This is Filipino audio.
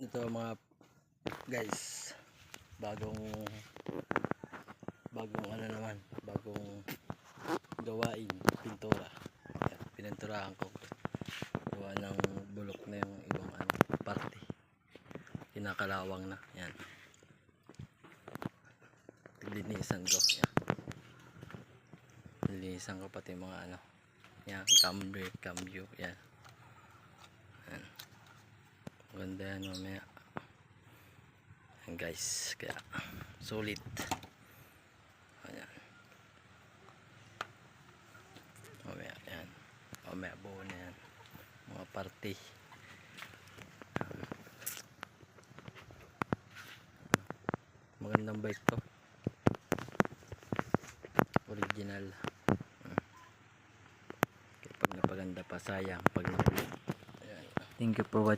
Ito mga guys, bagong ano naman, bagong gawain, pintura. Yan, pininturahan ko gawa ng bulok na yung ibang parte, kinakalawang na. Yan, linisan ko. Yan, linisan ko pati mga yan, cambio. Yan, yan, maganda yan mamaya. Yan guys, kaya sulit. Ayan, mamaya yan, mamaya buo na yan mga parte. Magandang bike to, original. Kaya pag napaganda pa, sayang pag. Ayan. Thank you for watching.